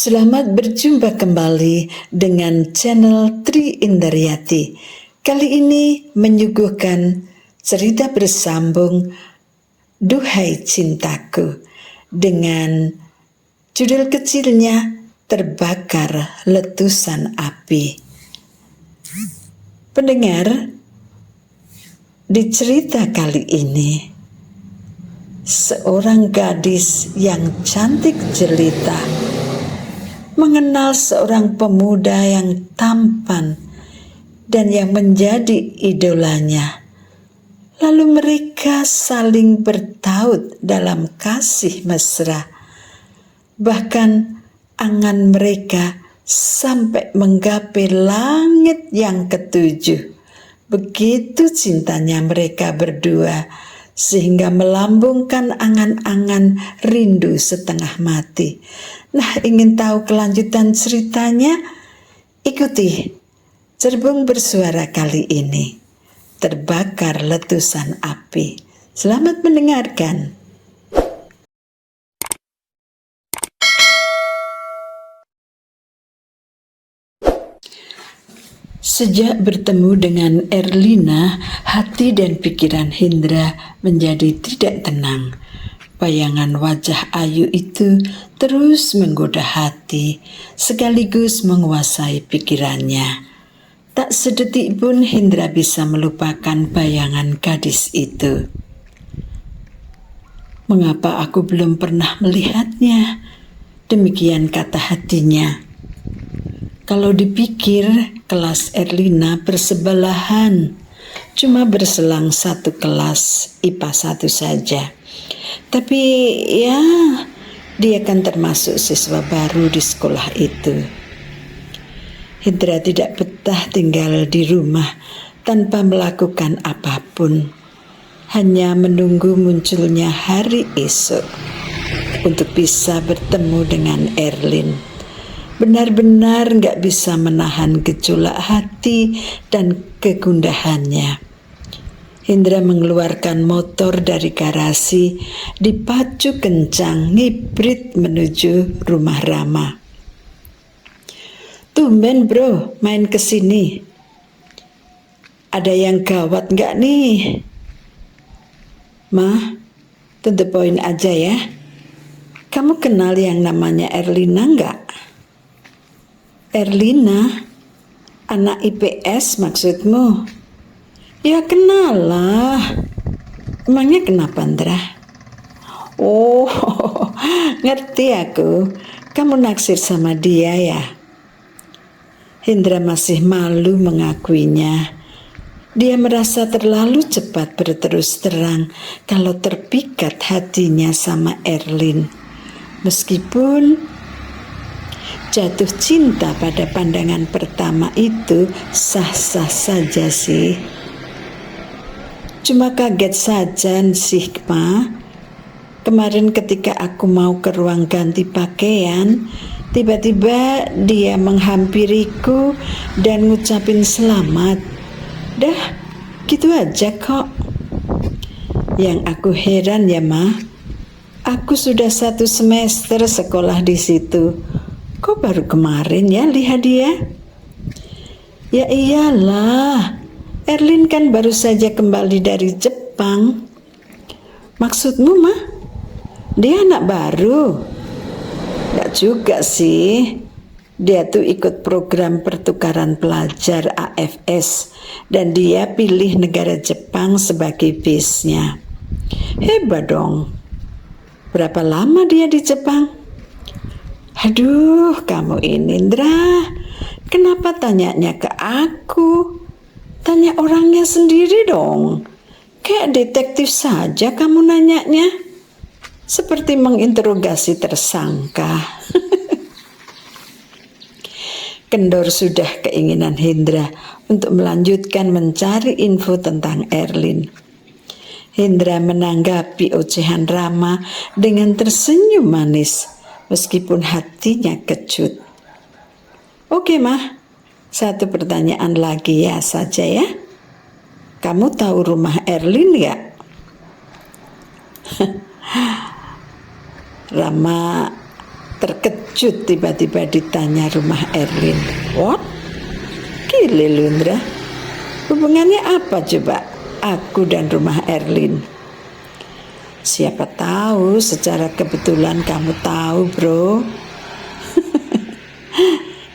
Selamat berjumpa kembali dengan channel Tri Indaryati. Kali ini menyuguhkan cerita bersambung Duhai Cintaku dengan judul kecilnya Terbakar Letusan Api. Pendengar, di cerita kali ini seorang gadis yang cantik jelita mengenal seorang pemuda yang tampan dan yang menjadi idolanya. Lalu mereka saling bertaut dalam kasih mesra. Bahkan angan mereka sampai menggapai langit yang ketujuh. Begitu cintanya mereka berdua, sehingga melambungkan angan-angan rindu setengah mati. Nah, ingin tahu kelanjutan ceritanya? Ikuti Cerbung Bersuara kali ini, Terbakar Letusan Api. Selamat mendengarkan. Sejak bertemu dengan Erlina, hati dan pikiran Hendra menjadi tidak tenang. Bayangan wajah ayu itu terus menggoda hati, sekaligus menguasai pikirannya. Tak sedetik pun Hendra bisa melupakan bayangan gadis itu. Mengapa aku belum pernah melihatnya? Demikian kata hatinya. Kalau dipikir kelas Erlina bersebelahan, cuma berselang satu kelas IPA 1 saja. Tapi ya, dia kan termasuk siswa baru di sekolah itu. Hendra tidak betah tinggal di rumah tanpa melakukan apapun, hanya menunggu munculnya hari esok untuk bisa bertemu dengan Erlin. Benar-benar gak bisa menahan gejolak hati dan kegundahannya. Hendra mengeluarkan motor dari garasi, dipacu kencang, ngibrit menuju rumah Rama. Tumben bro, main kesini. Ada yang gawat gak nih? Ma, to the point aja ya. Kamu kenal yang namanya Erlina gak? Erlina? Anak IPS maksudmu? Ya kenal lah. Emangnya kenapa, Andra? Oh, ngerti aku. Kamu naksir sama dia ya? Hendra masih malu mengakuinya. Dia merasa terlalu cepat berterus terang kalau terpikat hatinya sama Erlin. Meskipun jatuh cinta pada pandangan pertama itu sah-sah saja sih. Cuma kaget saja sih, Ma. Kemarin ketika aku mau ke ruang ganti pakaian, tiba-tiba dia menghampiriku dan ngucapin selamat. Dah, gitu aja kok. Yang aku heran ya, Ma. Aku sudah 1 semester sekolah di situ. Kok baru kemarin ya lihat dia? Ya iyalah, Erlin kan baru saja kembali dari Jepang. Maksudmu, Ma? Dia anak baru? Enggak juga sih. Dia tuh ikut program pertukaran pelajar AFS dan dia pilih negara Jepang sebagai base-nya. Hebat dong. Berapa lama dia di Jepang? Aduh, kamu ini, Indra. Kenapa tanyanya ke aku? Tanya orangnya sendiri dong. Kayak detektif saja kamu nanyanya. Seperti menginterogasi tersangka. Kendor sudah keinginan Hendra untuk melanjutkan mencari info tentang Erlin. Hendra menanggapi ocehan Rama dengan tersenyum manis, meskipun hatinya kecut. Oke, Mah. 1 pertanyaan lagi ya saja ya. Kamu tahu rumah Erlin gak? Rama terkejut Terkejut tiba-tiba ditanya rumah Erlin. What? Gile lu, Indra. Hubungannya apa coba aku dan rumah Erlin? Siapa tahu secara kebetulan kamu tahu, bro.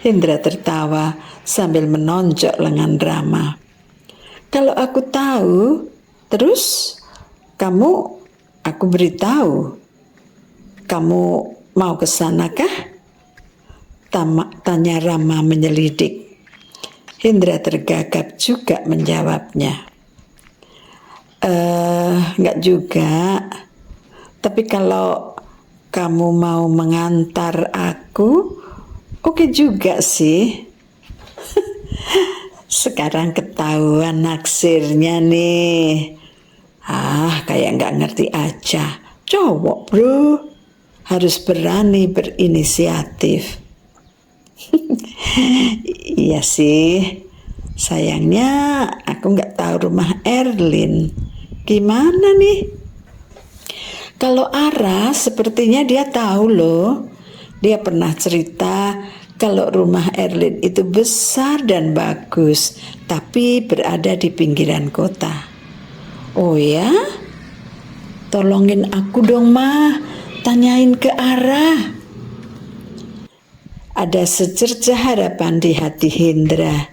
Indra tertawa sambil menonjok lengan Rama. Kalau aku tahu, terus aku beritahu. Kamu mau ke sana kah? Tanya Rama menyelidik. Indra tergagap juga menjawabnya. Enggak juga. Tapi kalau kamu mau mengantar aku, oke juga sih. Sekarang ketahuan naksirnya nih. Kayak nggak ngerti aja. Cowok, bro. Harus berani berinisiatif. Iya sih. Sayangnya aku nggak tahu rumah Erlin. Gimana nih? Kalau Ara sepertinya dia tahu loh. Dia pernah cerita kalau rumah Erlin itu besar dan bagus, tapi berada di pinggiran kota. Oh ya? Tolongin aku dong, Ma. Tanyain ke Ara. Ada secercah harapan di hati Hindra.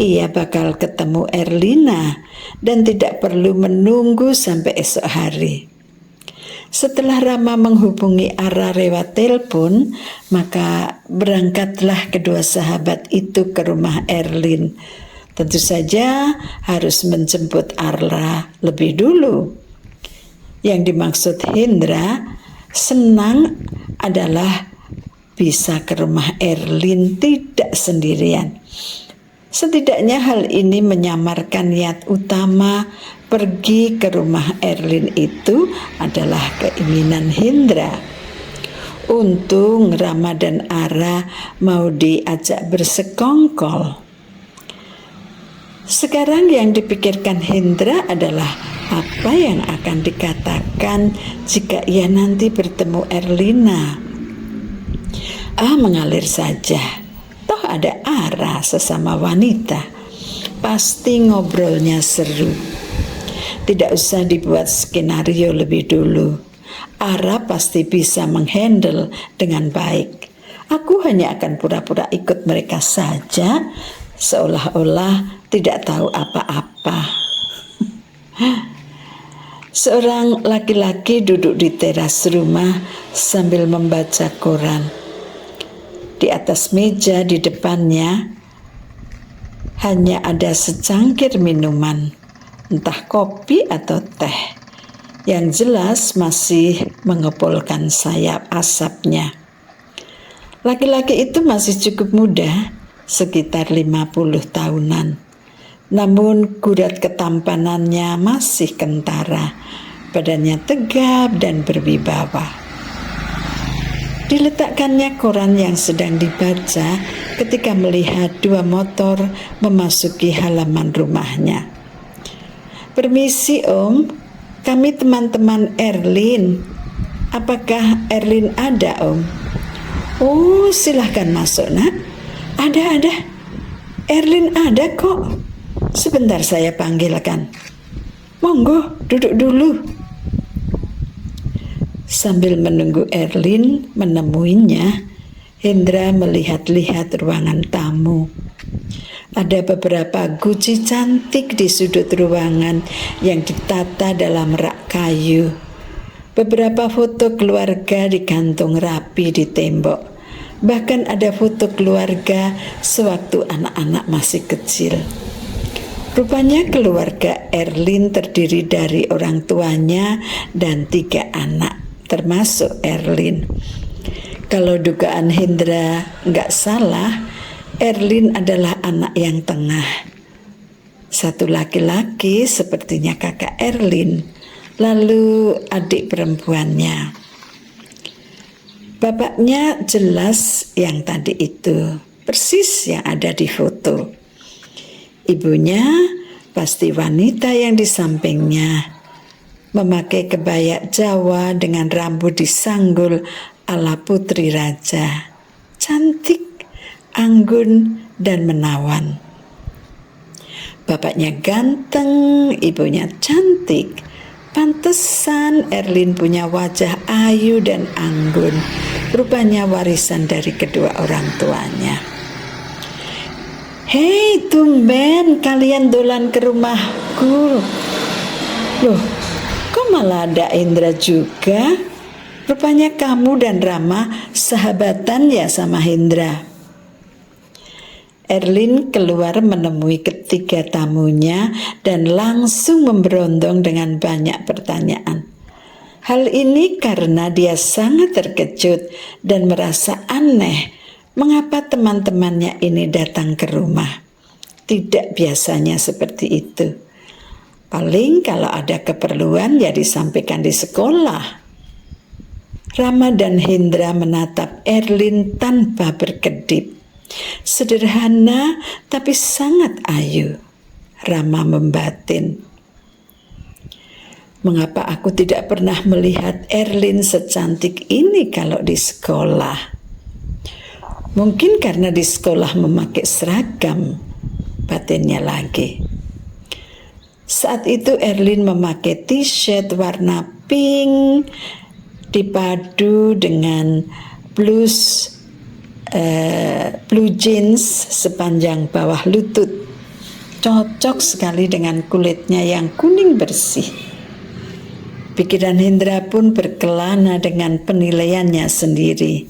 Ia bakal ketemu Erlina dan tidak perlu menunggu sampai esok hari. Setelah Rama menghubungi Ara lewat telepon, maka berangkatlah kedua sahabat itu ke rumah Erlin. Tentu saja harus menjemput Ara lebih dulu. Yang dimaksud Hindra senang adalah bisa ke rumah Erlin tidak sendirian. Setidaknya hal ini menyamarkan niat utama pergi ke rumah Erlin itu adalah keinginan Hindra. Untung Rama dan Ara mau diajak bersekongkol. Sekarang yang dipikirkan Hindra adalah apa yang akan dikatakan jika ia nanti bertemu Erlina. Mengalir saja. Toh ada Ara sesama wanita. Pasti ngobrolnya seru. Tidak usah dibuat skenario lebih dulu. Ara pasti bisa menghandle dengan baik. Aku hanya akan pura-pura ikut mereka saja, seolah-olah tidak tahu apa-apa. Seorang laki-laki duduk di teras rumah sambil membaca koran. Di atas meja di depannya hanya ada secangkir minuman, entah kopi atau teh. Yang jelas masih mengepulkan sayap asapnya. Laki-laki itu masih cukup muda, sekitar 50 tahunan. Namun kurat ketampanannya masih kentara, badannya tegap dan berwibawa. Diletakkannya koran yang sedang dibaca ketika melihat dua motor memasuki halaman rumahnya. Permisi Om, kami teman-teman Erlin. Apakah Erlin ada Om? Oh silahkan masuk nak. Ada. Erlin ada kok. Sebentar saya panggilkan. Monggo duduk dulu. Sambil menunggu Erlin menemuinya, Hindra melihat-lihat ruangan tamu. Ada beberapa guci cantik di sudut ruangan yang ditata dalam rak kayu. Beberapa foto keluarga digantung rapi di tembok. Bahkan ada foto keluarga sewaktu anak-anak masih kecil. Rupanya keluarga Erlin terdiri dari orang tuanya dan 3 anak, termasuk Erlin. Kalau dugaan Hindra nggak salah, Erlin adalah anak yang tengah. Satu laki-laki sepertinya kakak Erlin, lalu adik perempuannya. Bapaknya jelas yang tadi itu, persis yang ada di foto. Ibunya pasti wanita yang di sampingnya, memakai kebaya Jawa dengan rambut disanggul ala putri raja, cantik, anggun, dan menawan. Bapaknya ganteng, ibunya cantik. Pantesan Erlin punya wajah ayu dan anggun. Rupanya warisan dari kedua orang tuanya. Hei, tumben kalian dolan ke rumahku. Loh, kok malah ada Indra juga? Rupanya kamu dan Rama sahabatan ya sama Hendra. Erlin keluar menemui ketiga tamunya dan langsung memberondong dengan banyak pertanyaan. Hal ini karena dia sangat terkejut dan merasa aneh mengapa teman-temannya ini datang ke rumah. Tidak biasanya seperti itu. Paling kalau ada keperluan ya disampaikan di sekolah. Rama dan Hendra menatap Erlin tanpa berkedip. Sederhana tapi sangat ayu. Rama membatin. Mengapa aku tidak pernah melihat Erlin secantik ini kalau di sekolah? Mungkin karena di sekolah memakai seragam, batinnya lagi. Saat itu Erlin memakai t-shirt warna pink dipadu dengan blus blue jeans sepanjang bawah lutut. Cocok sekali dengan kulitnya yang kuning bersih. Pikiran Hendra pun berkelana dengan penilaiannya sendiri.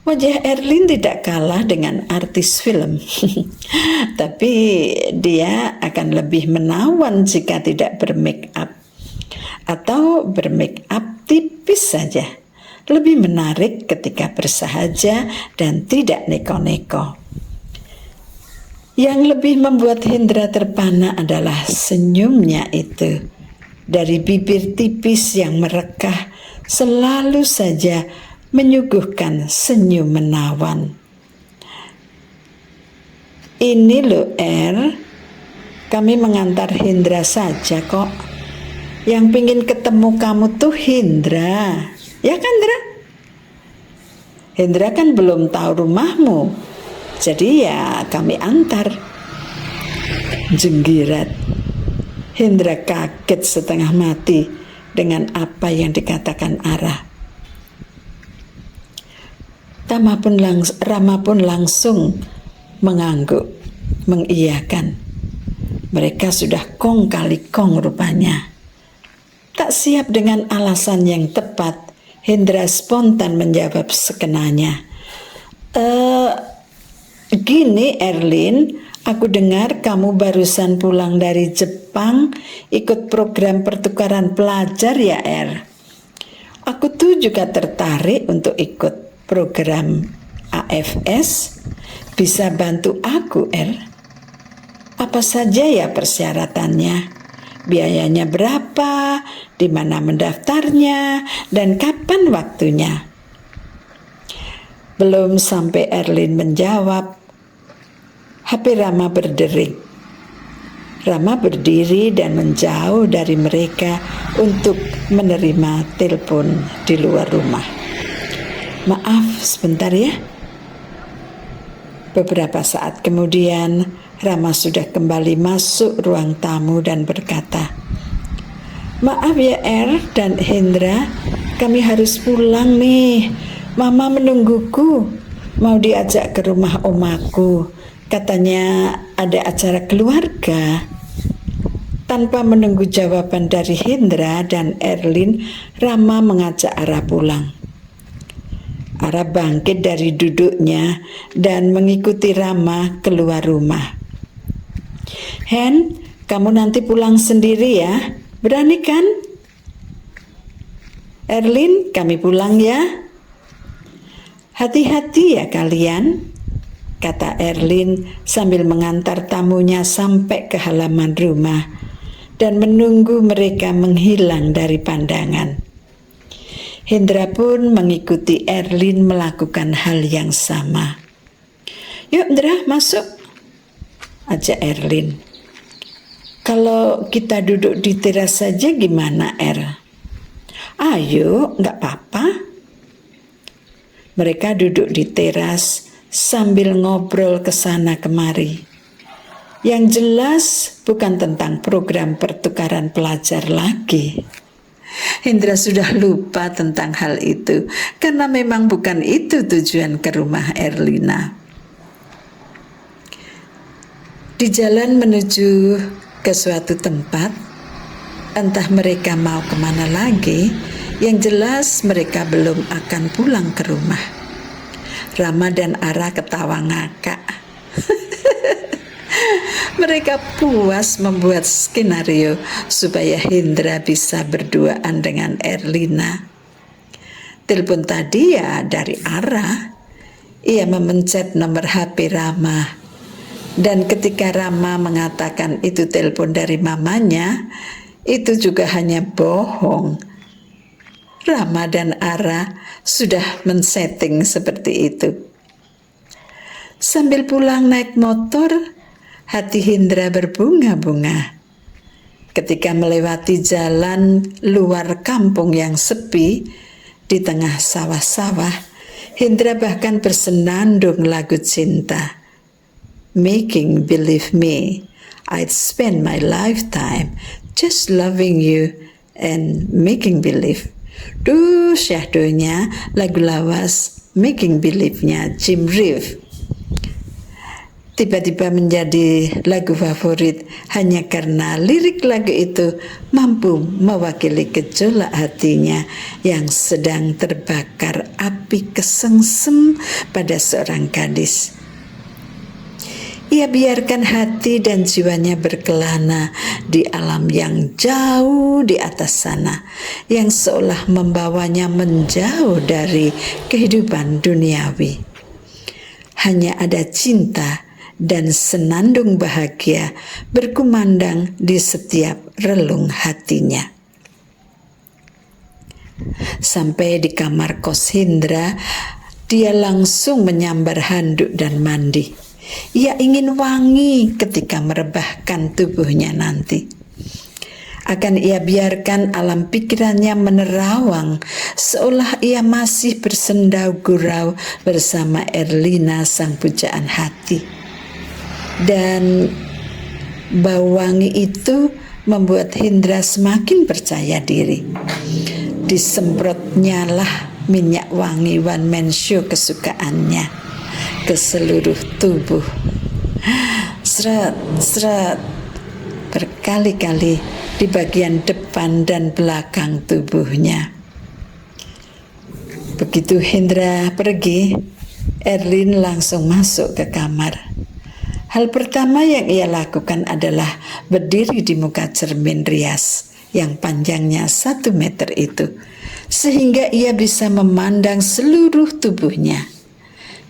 Wajah Erlin tidak kalah dengan artis film. Tapi dia akan lebih menawan jika tidak bermake up. Atau bermake up tipis saja. Lebih menarik ketika bersahaja dan tidak neko-neko. Yang lebih membuat Hendra terpana adalah senyumnya itu. Dari bibir tipis yang merekah selalu saja menyuguhkan senyum menawan. Ini loh kami mengantar Hendra saja kok. Yang pingin ketemu kamu tuh Hendra. Ya kan, Hendra? Hendra kan belum tahu rumahmu. Jadi ya kami antar. Jenggirat. Hendra kaget setengah mati dengan apa yang dikatakan Ara. Rama pun langsung mengangguk, mengiyakan. Mereka sudah kong kali kong rupanya. Tak siap dengan alasan yang tepat, Hendra spontan menjawab sekenanya. Gini Erlin, aku dengar kamu barusan pulang dari Jepang ikut program pertukaran pelajar ya Aku tuh juga tertarik untuk ikut program AFS. Bisa bantu aku Apa saja ya persyaratannya? Biayanya berapa, di mana mendaftarnya, dan kapan waktunya? Belum sampai Erlin menjawab, HP Rama berdering. Rama berdiri dan menjauh dari mereka untuk menerima telepon di luar rumah. Maaf, sebentar ya. Beberapa saat kemudian, Rama sudah kembali masuk ruang tamu dan berkata, maaf ya dan Hendra, kami harus pulang nih. Mama menungguku, mau diajak ke rumah omaku. Katanya ada acara keluarga. Tanpa menunggu jawaban dari Hendra dan Erlin, Rama mengajak Ara pulang. Ara bangkit dari duduknya dan mengikuti Rama keluar rumah. Hen, kamu nanti pulang sendiri ya, berani kan? Erlin, kami pulang ya. Hati-hati ya kalian, kata Erlin sambil mengantar tamunya sampai ke halaman rumah dan menunggu mereka menghilang dari pandangan. Hendra pun mengikuti Erlin melakukan hal yang sama. Yuk Hendra, masuk, ajak Erlin. Kalau kita duduk di teras saja gimana, Ayo, nggak apa-apa. Mereka duduk di teras sambil ngobrol ke sana kemari. Yang jelas bukan tentang program pertukaran pelajar lagi. Hendra sudah lupa tentang hal itu karena memang bukan itu tujuan ke rumah Erlina. Di jalan menuju ke suatu tempat, entah mereka mau kemana lagi, yang jelas mereka belum akan pulang ke rumah. Rama dan Ara ketawa ngakak. Mereka puas membuat skenario supaya Hendra bisa berduaan dengan Erlina. Telepon tadi ya dari Ara. Ia memencet nomor HP Rama. Dan ketika Rama mengatakan itu telepon dari mamanya, itu juga hanya bohong. Rama dan Ara sudah men-setting seperti itu. Sambil pulang naik motor, hati Hendra berbunga-bunga. Ketika melewati jalan luar kampung yang sepi, di tengah sawah-sawah, Hendra bahkan bersenandung lagu cinta. Making believe me, I'd spend my lifetime just loving you and making believe. Duh, syahdunya lagu lawas Making Believe-nya Jim Reeves. Tiba-tiba menjadi lagu favorit hanya karena lirik lagu itu mampu mewakili gejolak hatinya yang sedang terbakar api kesengsem pada seorang gadis. Ia biarkan hati dan jiwanya berkelana di alam yang jauh di atas sana, yang seolah membawanya menjauh dari kehidupan duniawi. Hanya ada cinta dan senandung bahagia berkumandang di setiap relung hatinya. Sampai di kamar kos Hendra, dia langsung menyambar handuk dan mandi. Ia ingin wangi ketika merebahkan tubuhnya nanti. Akan ia biarkan alam pikirannya menerawang, seolah ia masih bersendau gurau bersama Erlina sang pujaan hati. Dan bau wangi itu membuat Hendra semakin percaya diri. Disemprotnya lah minyak wangi one man show kesukaannya ke seluruh tubuh. Seret berkali-kali di bagian depan dan belakang tubuhnya. Begitu Hendra pergi, Erlin langsung masuk ke kamar. Hal pertama yang ia lakukan adalah berdiri di muka cermin rias yang panjangnya 1 meter itu, sehingga ia bisa memandang seluruh tubuhnya.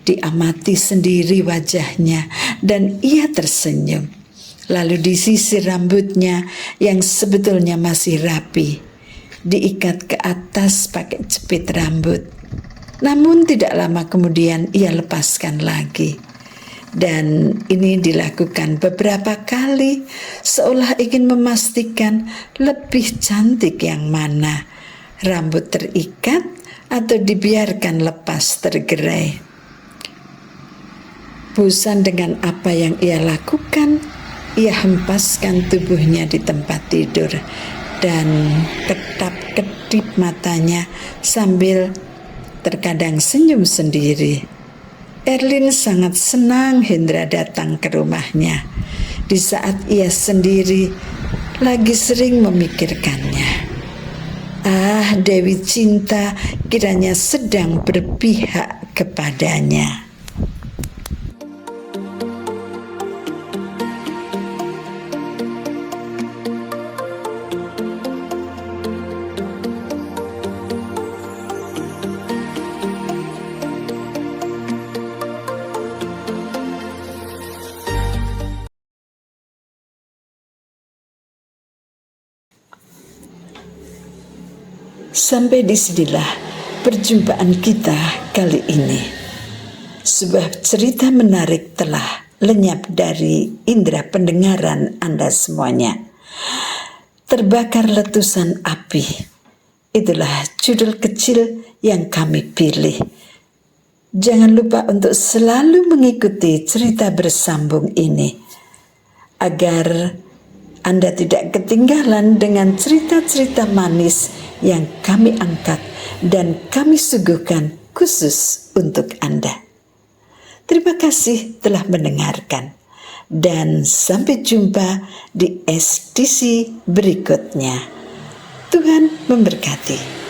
Diamati sendiri wajahnya dan ia tersenyum. Lalu disisir rambutnya yang sebetulnya masih rapi, diikat ke atas pakai jepit rambut. Namun tidak lama kemudian ia lepaskan lagi. Dan ini dilakukan beberapa kali, seolah ingin memastikan lebih cantik yang mana, rambut terikat atau dibiarkan lepas tergerai. Bosan dengan apa yang ia lakukan, ia hempaskan tubuhnya di tempat tidur dan ketap-ketip matanya sambil terkadang senyum sendiri. Erlin sangat senang Hendra datang ke rumahnya di saat ia sendiri lagi sering memikirkannya. Ah, Dewi Cinta kiranya sedang berpihak kepadanya. Sampai disinilah perjumpaan kita kali ini. Sebuah cerita menarik telah lenyap dari indera pendengaran Anda semuanya. Terbakar letusan api. Itulah judul kecil yang kami pilih Jangan lupa untuk selalu mengikuti cerita bersambung ini agar Anda tidak ketinggalan dengan cerita-cerita manis yang kami angkat dan kami suguhkan khusus untuk Anda. Terima kasih telah mendengarkan dan sampai jumpa di edisi berikutnya. Tuhan memberkati.